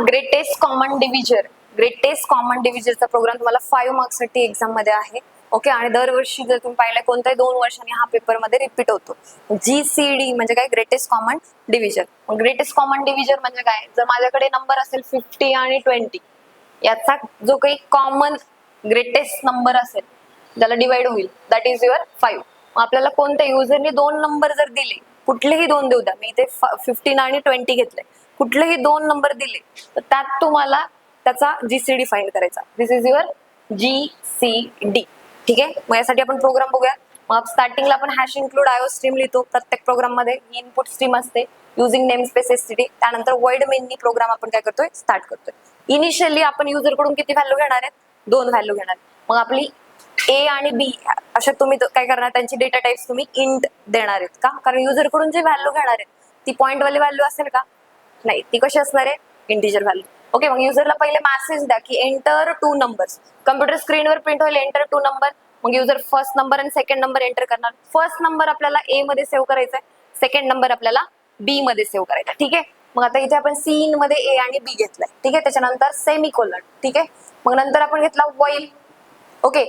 Greatest common डिव्हिजरचा programme तुम्हाला 5 marks साठी exam मध्ये आहे. ओके, आणि दरवर्षी जर तुम्ही पाहिलं कोणत्याही 2 वर्षांनी हा पेपर मध्ये रिपीट होतो. GCD म्हणजे काय, greatest common division. Greatest common division म्हणजे काय, जर माझ्याकडे नंबर असेल 50 आणि 20, याचा जो काही कॉमन ग्रेटेस्ट नंबर असेल ज्याला डिवाइड होईल, दॅट इज युअर 5. आपल्याला कोणत्या युजरने 2 नंबर जर दिले, कुठलेही 2 देऊ द्या, मी इथे 15 आणि 20 घेतले, कुठलेही 2 नंबर दिले तर त्यात तुम्हाला त्याचा GCD फाइंड करायचा. दिस इज युअर GCD. ठीक आहे, मग यासाठी आपण प्रोग्राम बघूया. मग स्टार्टिंगला आपण हॅश इन्क्लूड आयओ स्ट्रीम लिहितो. प्रत्येक प्रोग्राम मध्ये ही इनपुट स्ट्रीम असते युझिंग नेम स्पेस एसटीडी. त्यानंतर void मेननी प्रोग्राम आपण काय करतोय, स्टार्ट करतोय. इनिशियली आपण युजर कडून किती व्हॅल्यू घेणार आहेत, 2 व्हॅल्यू घेणार. मग आपली A आणि B अशा तुम्ही काय करणार, त्यांची डेटा टाइप्स तुम्ही इंट देणार आहेत का, कारण युजर कडून जे व्हॅल्यू घेणार आहेत ती पॉइंट वाली व्हॅल्यू असेल का, नाही, ती कशी असणार आहे, इंटिजर व्हॅल्यू. ओके, मग युजरला पहिले मेसेज द्या की एंटर 2 नंबर्स. कम्प्युटर स्क्रीनवर प्रिंट होईल एंटर 2 नंबर. मग युजर फर्स्ट नंबर आणि सेकंड नंबर एंटर करणार. फर्स्ट नंबर आपल्याला A मध्ये सेव्ह करायचा आहे, सेकंड नंबर आपल्याला B मध्ये सेव्ह करायचा. ठीक आहे, मग आता इथे आपण सीन मध्ये A आणि B घेतलाय. ठीक आहे, त्याच्यानंतर सेमीकोलन. ठीक आहे, मग नंतर आपण घेतला व्हाईल. ओके,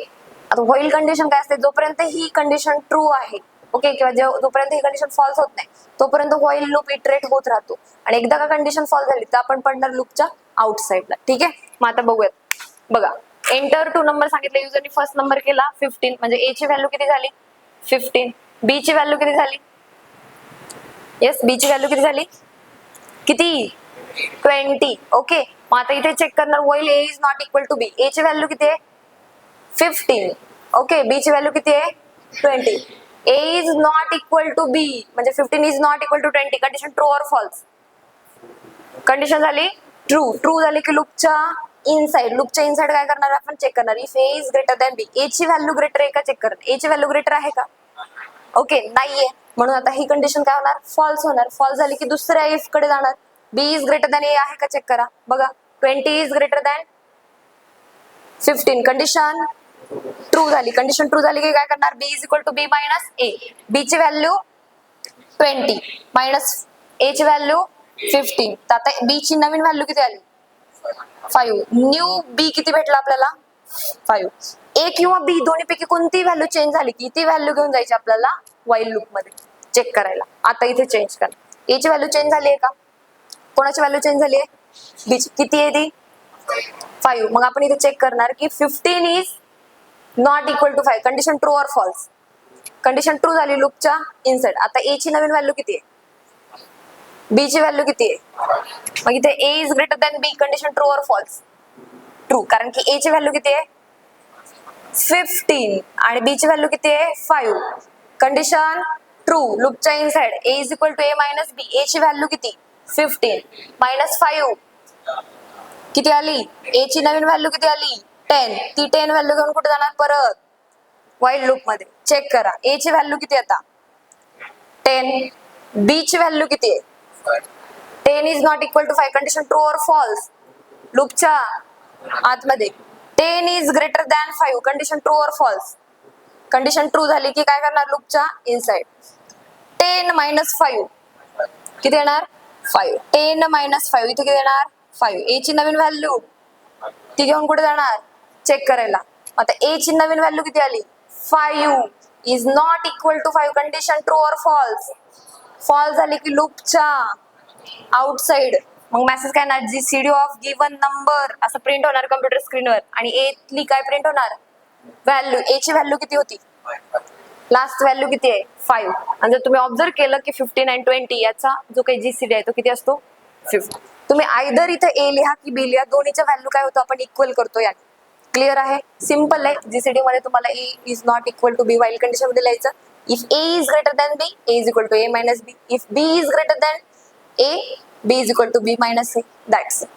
आता व्हाईल कंडिशन काय असते, जोपर्यंत ही कंडिशन ट्रू आहे, ओके, किंवा जोपर्यंत ही कंडिशन फॉल्स होत नाही तोपर्यंत व्हाईल लूप इटरेट होत राहतो. आणि एकदा का कंडिशन फॉल्स झाली तर आपण पडणार लूपच्या आउटसाइडला. ठीक आहे, मग आता बघूयात. बघा, एंटर 2 नंबर सांगितलं, युजरनी फर्स्ट नंबर केला 15, म्हणजे A ची व्हॅल्यू किती झाली 15. B ची व्हॅल्यू किती झाली, येस, B ची व्हॅल्यू किती झाली, किती 20. ओके, मग आता इथे चेक करणार while A is not equal to B. A ची व्हॅल्यू किती आहे 15. ओके, B ची व्हॅल्यू किती आहे 20. A is not equal to B म्हणजे 15 is not equal to 20. Condition true or false, condition झाली ट्रू. ट्रू झाली की लूपच्या इनसाइड काय करणार, आपण चेक करणार if A is greater than B. A ची व्हॅल्यू ग्रेटर आहे का चेक करणार. A ची व्हॅल्यू ग्रेटर आहे का, ओके, नाहीये, म्हणून आता ही कंडिशन काय होणार, फॉल्स होणार. फॉल्स झाली की दुसऱ्या इफ कडे जाणार. B is greater than A आहे का चेक करा. बघा, 20 is greater than 15, condition true झाली. कंडिशन ट्रू झाली की काय करणार, B is equal to B minus A. B ची व्हॅल्यू 20 मायनस A ची व्हॅल्यू 15. तर आता B ची नवीन व्हॅल्यू किती आली 5. न्यू B किती भेटला आपल्याला 5. A किंवा B दोन्हीपैकी कोणती व्हॅल्यू चेंज झाली की ती व्हॅल्यू घेऊन जायची आपल्याला व्हाईल लूप मध्ये चेक करायला. आता इथे चेंज करा, A ची व्हॅल्यू चेंज झाली आहे का, कोणाची व्हॅल्यू चेंज झाली आहे, B ची. किती आहे ती 5. मग आपण इथे चेक करणार की 15 is not equal to 5. Condition true or false, condition true झाली लूपच्या इनसाइड. आता A ची नवीन व्हॅल्यू किती आहे, B ची व्हॅल्यू किती आहे, मग इथे A is greater than B. Condition true or false, true, कारण की A ची व्हॅल्यू किती आहे 15 आणि B ची व्हॅल्यू किती आहे 5. कंडिशन ट्रू, लूपच्या inside A is equal to A minus B. A ची व्हॅल्यू किती 15 मायनस 5 किती आली, A ची नवीन व्हॅल्यू किती आली 10. ती 10 व्हॅल्यू घेऊन कुठे जाणार, परत व्हाईल लूप मध्ये. चेक करा, A ची व्हॅल्यू किती आता 10, B ची व्हॅल्यू किती आहे 10 is not equal to 5. Condition true or false, लूपच्या आतमध्ये 10 is greater than 5. Condition true or false, condition true झाली की काय करणार, लूपच्या इनसाइड 10 मायनस 5 किती येणार 5. 10 मायनस 5 इथे किती येणार 5. A ची नवीन व्हॅल्यू ती घेऊन कुठे जाणार चेक करायला. आता A ची नवीन व्हॅल्यू किती आली 5 is not equal to 5. Condition true or false, false झाली की लूपच्या आउटसाइड. मग मेसेज काय येणार, GCD ऑफ गिवन नंबर असं प्रिंट होणार कम्प्युटर स्क्रीनवर. आणि A तली काय प्रिंट होणार, व्हॅल्यू. A ची व्हॅल्यू किती होती, लास्ट व्हॅल्यू किती आहे 5. आणि जर तुम्ही ऑब्झर्व केलं की 15 आणि 20 याचा जो काही GCD आहे तो किती असतो 50. तुम्ही आयदर इथे A लिहा की B लिहा, दोन्हीच्या व्हॅल्यू काय होतो आपण इक्वल करतो. याने क्लिअर आहे, सिंपल आहे. GCD मध्ये तुम्हाला A is not equal to B while condition मध्ये लिहायचं. If A is greater than B, A is equal to A minus B. If B is greater than A, B is equal to B minus A. That's it.